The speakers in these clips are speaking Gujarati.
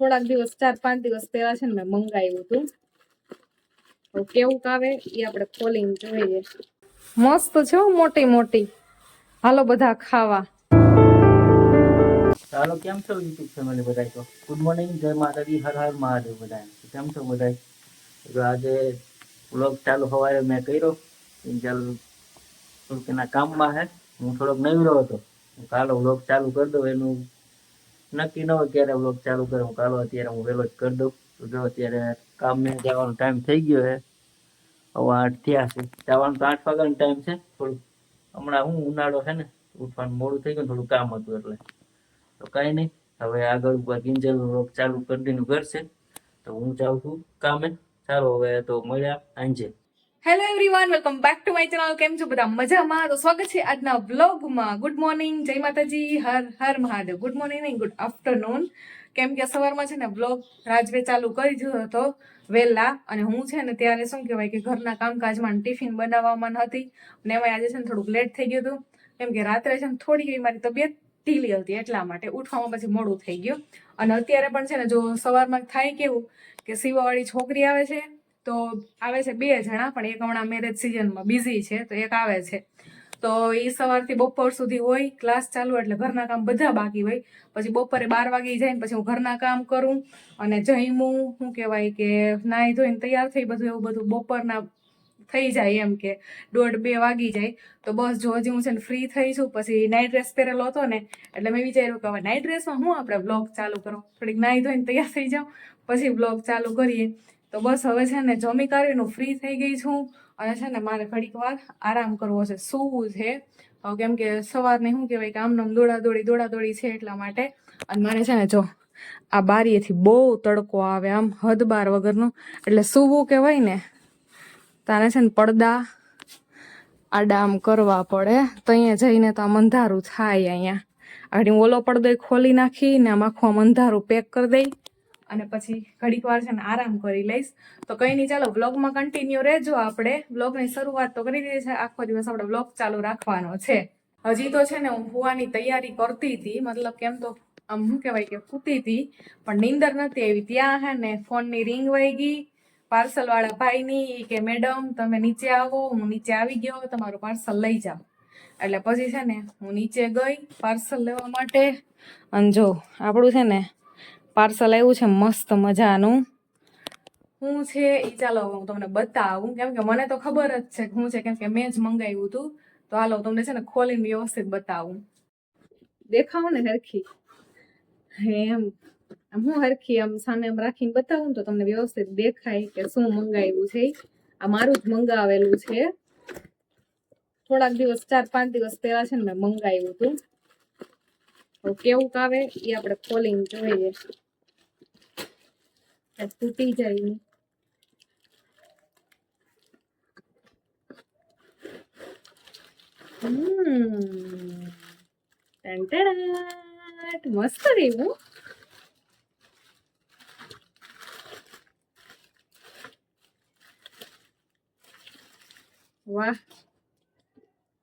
થોડાક દિવસ 4-5 દિવસ પહેલા છે ને મેં મંગાવ્યું હતું. તો કેવું આવે એ આપણે ખોલીને જોઈએ. મસ્ત છે, મોટી મોટી. હાલો બધા ખાવા. ચાલો, કેમ છો યુટ્યુબ ફેમિલી બધા? તો ગુડ મોર્નિંગ, જય માતાજી, હર હર મહાદેવ બધા. કેમ છો બધા? તો આજે વ્લોગ ચાલુ સવારે મેં કર્યો. ચાલ થોડુંક એના કામમાં હે, હું થોડોક નવરો હતો. કાલો વ્લોગ ચાલુ કરી દઉં, એનું નક્કી ન હોય ક્યારે વ્લોગ ચાલુ કરે. હું કાલો અત્યારે હું વહેલો જ કરી દઉં. તો જો અત્યારે કામે જવાનો ટાઈમ થઈ ગયો છે. હવે 8 થયા છે. જવાનું તો 8 વાગ્યાનો ટાઈમ છે. થોડુંક હમણાં હું ઉનાળો છે ને, ઉઠવાનું મોડું થઈ ગયું, થોડું કામ હતું એટલે. તો કઈ નહીં, હવે આગળ ઉપર કિંજલ વ્લોગ ચાલુ કન્ટિન્યુ કરશે. તો હું જાઉં છું કામે. ચાલો હવે તો મળ્યા સાંજે. Hello everyone, welcome back to my channel. કેમ છો બધા? મજામાં? તો સ્વાગત છે આજના વ્લોગમાં. ગુડ મોર્નિંગ, જય માતાજી, હર હર મહાદેવ. ગુડ મોર્નિંગ નહીં, ગુડ આફ્ટરનૂન. કેમ કે સવારમાં છે ને વ્લોગ રાજવે ચાલુ કરી દીધો હતો વહેલા. અને હું છે ને ત્યારે શું કહેવાય કે ઘરના કામકાજમાં ટિફિન બનાવવામાં હતી. અને એમાં આજે છે ને થોડુંક લેટ થઈ ગયું હતું. કેમ કે રાત્રે છે ને થોડી એવી મારી તબિયત ઢીલી હતી, એટલા માટે ઉઠવામાં પછી મોડું થઈ ગયું. અને અત્યારે પણ છે ને જો સવારમાં થાય કેવું કે સીવાવાળી છોકરી આવે છે, તો આવે છે 2 જણા, પણ એક હમણાં મેરેજ સિઝનમાં બિઝી છે, તો એક આવે છે. તો એ સવારથી બપોર સુધી હોય ક્લાસ ચાલુ, એટલે ઘરના કામ બધા બાકી હોય. પછી બપોરે 12 વાગી જાય ને પછી હું ઘરના કામ કરું અને જઈમું, શું કહેવાય કે નાહી ધોઈને તૈયાર થઈ, બધું એવું બધું બપોરના થઈ જાય. એમ કે 1:30-2 વાગી જાય. તો બસ જો હજી હું છે ને ફ્રી થઈ છું. પછી નાઇટ ડ્રેસ પહેરેલો હતો ને, એટલે મેં વિચાર્યું કે હવે નાઇટ ડ્રેસમાં હું આપણે બ્લોગ ચાલુ કરો, થોડીક નાહી ધોઈને તૈયાર થઈ જાઉં પછી બ્લોગ ચાલુ કરીએ. તો બસ હવે છે ને જમી કાઢીને ફ્રી થઈ ગઈ છું. અને છે ને મારે ઘડીક વાર આરામ કરવો છે, સૂવું છે. કેમ કે સવારની શું કહેવાય કે આમને દોડાદોડી છે, એટલા માટે. અને મારે છે ને જો આ બારીએથી બહુ તડકો આવે, આમ હદ બાર વગરનો. એટલે સૂવું કહેવાય ને, તારે છે ને પડદા આડા આમ કરવા પડે. તો અહીંયા જઈને તો આમ અંધારું થાય. અહીંયા આગળ હું ઓલો પડદો ખોલી નાખી ને આમ આખું આમ અંધારું પેક કરી દઈ અને પછી ઘડીક વાર છે ને આરામ કરી લઈશ. તો કંઈ નહીં, ચાલો વ્લોગમાં કન્ટિન્યુ રહેજો. આપણે વ્લોગની શરૂઆત તો કરી દીધી છે. આખો દિવસ આપણે વ્લોગ ચાલુ રાખવાનો છે. હજી તો છે ને હું સુવાની તૈયારી કરતી હતી, મતલબ કેમ તો આમ શું કહેવાય કે સૂતી હતી, પણ નીંદર નથી આવી. ત્યાં હે ને ફોનની રિંગ વાગી પાર્સલ વાળા ભાઈની, કે મેડમ તમે નીચે આવો. હું નીચે આવી ગયો, તમારું પાર્સલ લઈ જાઓ. એટલે પછી છે ને હું નીચે ગઈ પાર્સલ લેવા માટે. અને જો આપણું છે ને પાર્સલ આવ્યું છે મસ્ત મજાનું. શું છે એ ચાલો હું તમને બતાવું, કેમ કે મને તો ખબર જ છે શું છે, કેમ કે મેં જ મંગાવ્યું હતું. તો હાલો તમને છે ને ખોલીને વ્યવસ્થિત બતાવું. દેખાવું ને હરખી એમ, હું હરખી આમ સામે આમ રાખીને બતાવું તો તમને વ્યવસ્થિત દેખાય કે શું મંગાવ્યું છે. આ મારું જ મંગાવેલું છે. થોડાક દિવસ 4-5 દિવસ પહેલા છે ને મેં મંગાવ્યું હતું. તો કેવું આવે એ આપણે ખોલીને જોઈએ. તૂટી જાય નહીં. મસ્ત રહ્યું. વાહ.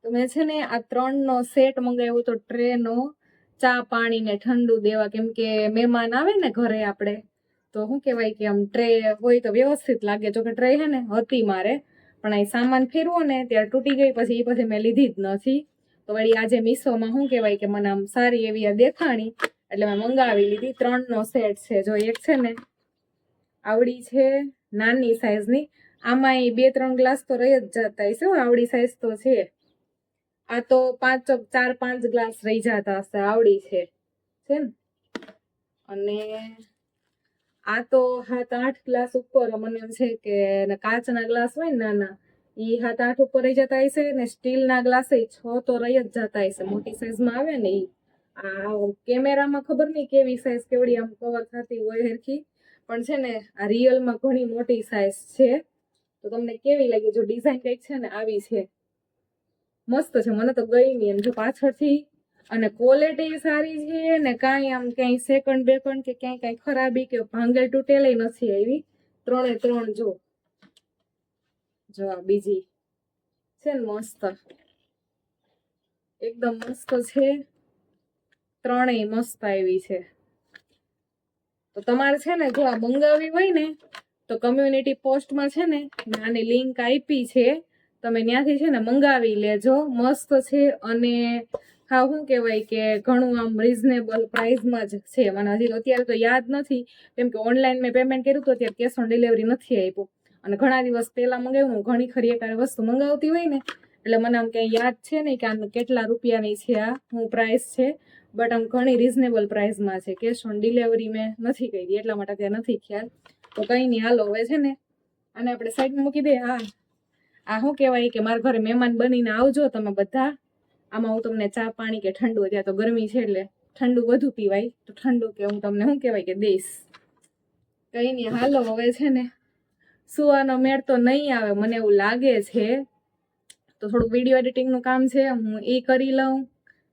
તો મેં છે ને આ 3નો સેટ મંગાવ્યો તો ટ્રે નો, ચા પાણી ને ઠંડુ દેવા. કેમ કે મહેમાન આવે ને ઘરે આપણે, તો શું કહેવાય કે આમ ટ્રે હોય તો વ્યવસ્થિત લાગે. જો કે ટ્રે છે ને હતી મારે, પણ અહીં સામાન ફેરવો ને ત્યારે તૂટી ગઈ. પછી મેં લીધી જ નથી. તો વળી આજે મીશોમાં શું કહેવાય કે મને આમ સારી એવી આ દેખાણી, એટલે મેં મંગાવી લીધી. 3નો સેટ છે. જો એક છે ને આવડી છે નાની સાઈઝની, આમાં 2-3 ગ્લાસ તો રહી જ જતા હશે. આવડી સાઈઝ તો છે. આ તો 4-5 ગ્લાસ રહી જતા હશે. આવડી છે ને. અને આ તો 7-8 ગ્લાસ ઉપર મને છે કે કાચના ગ્લાસ હોય ને નાના, એ 7-8 ઉપર રહી જતા હશે. ને સ્ટીલના ગ્લાસ 6 તો રહી જ જતા હશે. મોટી સાઈઝમાં આવે ને એ. આ કેમેરામાં ખબર નહીં કેવી સાઈઝ કેવડી આમ કવર થતી હોય હરખી, પણ છે ને આ રિયલમાં ઘણી મોટી સાઈઝ છે. તો તમને કેવી લાગી? જો ડિઝાઇન કંઈક છે ને આવી છે, મસ્ત છે. મને તો ગઈ એમ જો પાછળથી. અને ક્વોલિટી સારી છે ને, કાંઈ આમ ક્યાંય સેકન્ડ બેકન્ડ કે ક્યાંય કાંઈ ખરાબી કે ભાંગેલ તૂટેલી નથી આવી. 3 જો આ બીજી છે ને મસ્ત, એકદમ મસ્ત છે. 3 મસ્ત આવી છે. તો તમારે છે ને જો આ મંગાવી હોય ને તો કમ્યુનિટી પોસ્ટમાં છે ને આની લિંક આપી છે, તમે ત્યાંથી છે ને મંગાવી લેજો. મસ્ત છે અને હા શું કહેવાય કે ઘણું આમ રિઝનેબલ પ્રાઇસમાં જ છે. મને હજી તો અત્યારે તો યાદ નથી, કેમ કે ઓનલાઈન મેં પેમેન્ટ કર્યું હતું, અત્યારે કેશ ઓન ડિલિવરી નથી આપ્યું. અને ઘણા દિવસ પહેલા મંગાવ્યું, ઘણી ખરી એક વસ્તુ મંગાવતી હોય ને એટલે મને આમ ક્યાંય યાદ છે ને કે આનું કેટલા રૂપિયાની છે, આ શું પ્રાઇસ છે. બટ આમ ઘણી રિઝનેબલ પ્રાઇસમાં છે. કેશ ઓન ડિલિવરી મેં નથી કરી એટલા માટે ત્યાં નથી ખ્યાલ. તો કંઈ નહીં, હાલો હવે છે ને અને આપણે સાઈડમાં મૂકી દઈએ. હા, આ શું કહેવાય કે મારા ઘરે મહેમાન બનીને આવજો તમે બધા. આમાં હું તમને ચા પાણી કે ઠંડુ, ત્યાં તો ગરમી છે એટલે ઠંડુ બધું પીવાય, તો ઠંડુ કે હું તમને શું કહેવાય કે દઈશ. કંઈ નહીં, હાલો હવે છે ને સુવાનો મેળ તો નહીં આવે મને એવું લાગે છે, તો થોડુંક વિડીયો એડિટિંગનું કામ છે, હું એ કરી લઉં.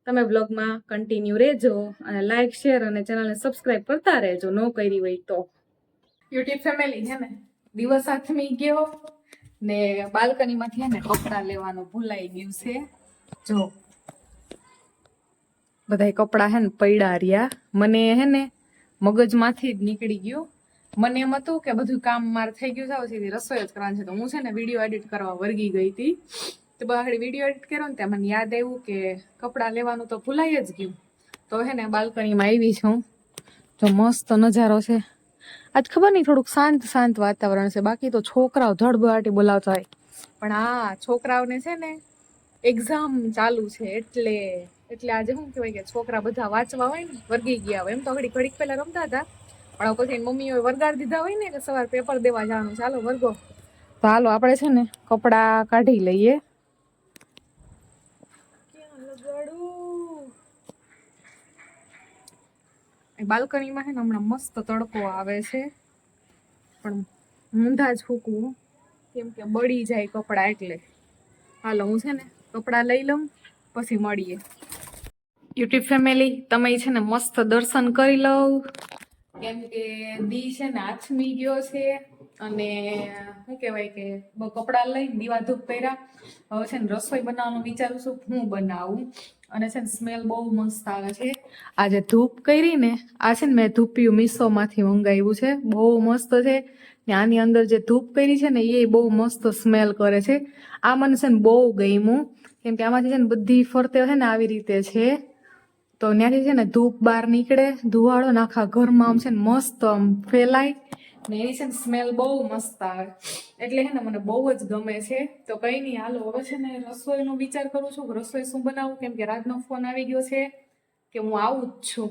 તમે બ્લોગમાં કન્ટિન્યુ રહેજો અને લાઇક શેર અને ચેનલને સબસ્ક્રાઈબ કરતા રહેજો ન કરી હોય તો. યુટ્યુબ ફેમિલી છે ને દિવસ હાથમી ગયો ને બાલ્કનીમાંથી ને કપડાં લેવાનું ભૂલાઈ ગયું છે. જો બધાય કપડાં હે ને પડ્યા રહ્યા, મને હે ને મગજમાંથી જ નીકળી ગયું. મને એમ હતું કે બધું કામ મારે થઈ ગયું છે, સીધી રસોઈ જ કરવાની છે. તો હું છે ને વિડીયો એડિટ કરવા વર્ગી ગઈ હતી. તો બહાર વિડીયો એડિટ કર્યો ને ત્યાં મને યાદ આવ્યું કે કપડાં લેવાનું તો ભૂલાઈ જ ગયું. તો હે ને બાલ્કનીમાં આવી છું, તો મસ્ત નજારો છે. આજ ખબર નહીં થોડુંક શાંત શાંત વાતાવરણ છે, બાકી તો છોકરાઓ ધડબડાટી બોલાવતા હોય. પણ આ છોકરાઓને છે ને એક્ઝામ ચાલુ છે એટલે આજે શું કહેવાય કે છોકરા બધા વાંચવા હોય ને વર્ગી ગયા હોય. એમ તો ઘડીક પહેલા રમતા હતા, પણ પછી મમ્મીઓએ વરગાડી દીધા હોય ને કે સવાર પેપર દેવા જવાનું, ચાલો વર્ગો. તો હાલો આપણે છે ને કપડાં કાઢી લઈએ. બાલ્કનીમાં છે ને હમણાં મસ્ત તડકો આવે છે, પણ ઊંધા જ ફૂકવું કેમ કે બળી જાય કપડાં. એટલે હાલો હું છે ને કપડાં લઈ લઉં પછી મળીએ. યુટ્યુબ ફેમિલી તમે છે ને મસ્ત દર્શન કરી લઉં, કેમ કે દી છે ને આથમી ગયો છે. અને શું કહેવાય કે કપડાં લઈ દીવા ધૂપ કર્યા. હવે છે ને રસોઈ બનાવવાનું વિચારું છું, હું બનાવું. અને છે ને સ્મેલ બહુ મસ્ત આવે છે. આજે ધૂપ કરી ને આ છે ને મેં ધૂપિયું મીશોમાંથી મંગાવ્યું છે, બહુ મસ્ત છે. ને આની અંદર જે ધૂપ કરી છે ને એ બહુ મસ્ત સ્મેલ કરે છે. આ મને છે ને બહુ ગમ્યું, કેમ કે આમાંથી છે ને બધી ફરતે છે ને આવી રીતે છે, તો ત્યાંથી છે ને ધૂપ બહાર નીકળે, ધુવાળો ને આખા ઘરમાં આમ છે ને મસ્ત આમ ફેલાય ને એની છે ને સ્મેલ બહુ મસ્ત આવે. એટલે છે ને મને બહુ જ ગમે છે. તો કઈ નહીં, હાલો હવે છે ને રસોઈનો વિચાર કરું છું કે રસોઈ શું બનાવું, કેમ કે રાજનો ફોન આવી ગયો છે કે હું આવું જ છું.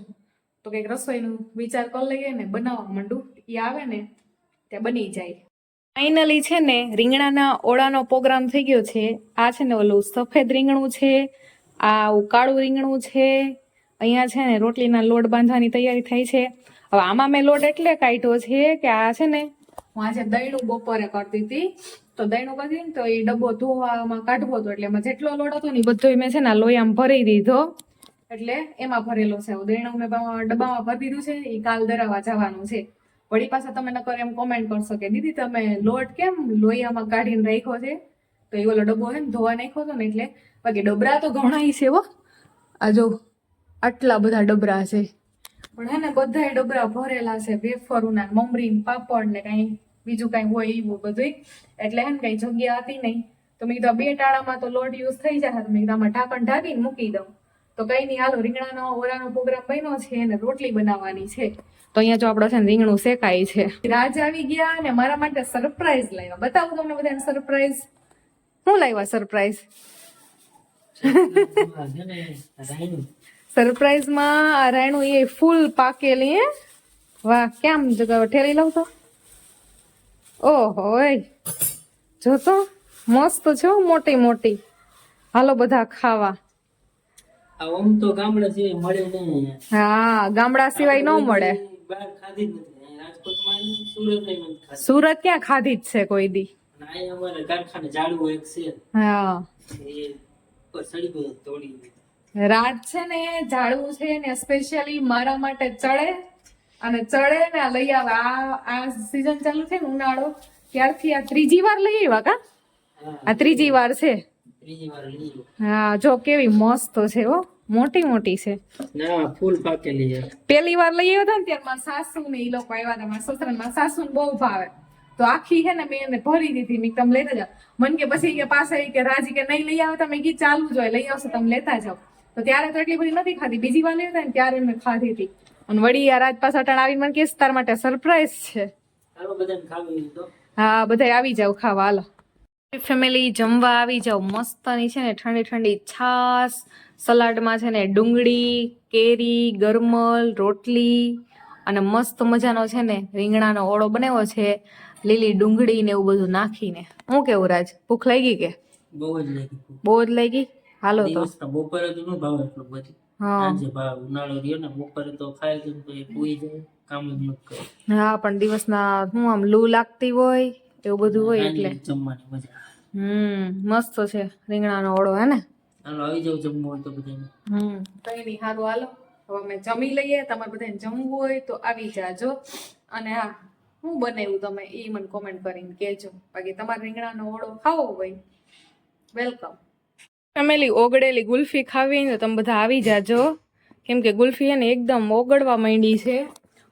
તો કંઈક રસોઈનું વિચાર કરી લઈએ ને બનાવવા માંડું, એ આવે ને ત્યાં બની જાય. ફાઇનલી છે ને રીંગણાના ઓળાનો પ્રોગ્રામ થઈ ગયો છે. આ છે ને ઓલું સફેદ રીંગણું છે, આ કાળું રીંગણું છે. અહીંયા છે ને રોટલીના લોટ બાંધવાની તૈયારી થાય છે. હવે આમાં મેં લોટ એટલે કાઢ્યો છે કે આ છે ને હું આજે દહીંનું બપોરે કરતી હતી, તો દહીંનું કરતી ને તો એ ડબ્બો ધોવામાં કાઢવો હતો, એટલે એમાં જેટલો લોટ હતો ને બધો મેં છે ને લોયામાં ભરી દીધો, એટલે એમાં ભરેલો છે. દહીંનું મેં ડબ્બામાં ભરી દીધું છે, એ કાલ દરાવા જવાનું છે. વળી પાછા તમે નકર એમ કોમેન્ટ કરશો કે દીદી તમે લોટ કેમ લોહીયામાં કાઢીને રાખ્યો છે, તો એ ઓલો ડબ્બો છે ને ધોવા નાખ્યો હતો ને એટલે. બાકી ડબરા તો ઘણા છે હો, આ જો આટલા બધા ડબરા છે, પણ હે ને બધા ડબરા ભરેલા છે વેફરોના, મમરી, પાપડ ને કઈ બીજું કઈ હોય એવું બધું. એટલે હે ને કઈ જગ્યા હતી નહીં, તો મેં કીધું 2 ટાણામાં તો લોટ યુઝ થઈ જાય, તો મેં કીધું આમાં ઢાંકણ ઢાંકીને મૂકી દઉં. તો કઈ નહીં, હાલો રીંગણાનો ઓળાનો પ્રોગ્રામ બન્યો છે અને રોટલી બનાવવાની છે. તો અહીંયા જો આપણો છે ને રીંગણું શેકાય છે. રાજ આવી ગયા અને મારા માટે સરપ્રાઈઝ લાવ્યા. બતાવું તમને બધાને સરપ્રાઈઝ. શું લાવ્યા સરપ્રાઈઝ? સરપ્રાઈઝમાં આ રાયણું એ ફૂલ પાકેલી હે. વાહ, કેમ ઠેલી લઉં તો. ઓહો જો તો મસ્ત છે, મોટી મોટી. હાલો બધા ખાવા. આમ તો ગામડા સિવાય મળે નહીં. હા, ગામડા સિવાય ન મળે. બહાર ખાધી જ નથી. રાજકોટમાં સુરત નહીં ખાધી. સુરત ક્યાં ખાધી જ છે કોઈ દી. અહીં અમારે કારખાને ઝાડવું એક છે. હા, એ પર સડી ગયો તોડી. રાત છે ને ઝાડવું છે ને સ્પેશિયલી મારા માટે ચડે અને ચડે ને આ લઈ આવે. આ સીઝન ચાલુ છે ને ઉનાળો, ત્યારથી આ 3જી વાર લઈ આવ્યા કા? આ 3જી વાર છે. 3જી વાર લઈ. હા, જો કેવી મસ્ત છે હો. મોટી મોટી છે. ના ફૂલ પાકેલી છે. પેલી વાર લઈ આવ્યા હતા ને ત્યારે મારા સાસુ ને ઈ લોકો આવ્યા હતા, મારા સસરા મારા સાસુ ને બહુ ભાવે, તો આખી છે ને મેં એને ભરી દીધી. મેં તમે લેતા જાઓ. મન કે પછી કે પાછા કે રાજી કે નહીં લઈ આવતા, મેં કીધું ચાલુ જ હોય, લઈ આવશો તમે લેતા જાઓ. તો ત્યારે તો એટલી બધી નથી ખાધી, બીજી વાર લઈ હતા ને ત્યારે મેં ખાધી હતી. અને વળી આ રાત પાછા અટાણ આવીને મને કહેશ તાર માટે સરપ્રાઈઝ છે. હાલો બધાને ખાવી તો. હા બધા આવી જાવ ખાવા, હાલો ફેમિલી જમવા આવી જાવ. મસ્તની છે ને ઠંડી ઠંડી છાશ, સલાડમાં છે ને ડુંગળી, કેરી, ગરમલ, રોટલી અને મસ્ત મજાનો છે ને રીંગણાનો ઓળો બનાવ્યો છે, લીલી ડુંગળી ને એવું બધું નાખીને. હું કેવું રાજ, ભૂખ લાગી કે? બહુ જ લાગી. બહુ જ લાગી. હાલો તો દિવસના બપોરે તો ન ભાવે એટલું બધું. હા આજે ભાવ ઉનાળો રહ્યો ને બપોરે તો ખાય તો એ પૂઈ જાય, કામ જ નથી કરે. હા પણ દિવસના હું આમ લૂ લાગતી હોય એવું બધું હોય એટલે જમવાની મજા. મસ્ત છે રીંગણાનો ઓળો હે ને. હાલો આવી જાવ જમવું હોય તો બધાને. કઈ નહીં, સારું હાલો હવે અમે જમી લઈએ. તમારે બધાને જમવું હોય તો આવી જાજો. અને હા, હું બનાવ્યું તમે એ મને કોમેન્ટ કરીને કહેજો. બાકી તમારે રીંગણાનો ઓળો ખાવો હોય વેલકમ. ફેમિલી ઓગળેલી ગુલ્ફી ખાવી ને તો તમે બધા આવી જાજો, કેમ કે ગુલ્ફી હે ને એકદમ ઓગળવા માંડી છે.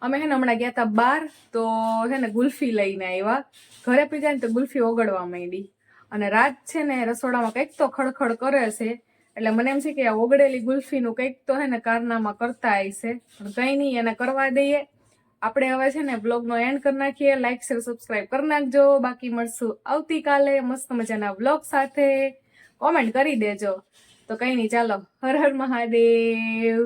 અમે હે ને હમણાં ગયા હતા બહાર, તો હે ને ગુલ્ફી લઈને આવ્યા. ઘરે પીધા ને તો ગુલ્ફી ઓગળવા માંડી. અને રાત છે ને રસોડામાં કંઈક તો ખડખડ કરે છે, એટલે મને એમ છે કે આ ઓગળેલી ગુલ્ફીનું કંઈક તો હે ને કારનામાં કરતા હશે. પણ કંઈ નહીં, એને કરવા દઈએ. આપણે હવે છે ને બ્લોગનો એન્ડ કરી નાખીએ. લાઈક શેર સબસ્ક્રાઈબ કરી નાખજો. બાકી મળશું આવતીકાલે મસ્ત મજાના બ્લોગ સાથે. કોમેન્ટ કરી દેજો. તો કઈ નહીં, ચાલો હર હર મહાદેવ.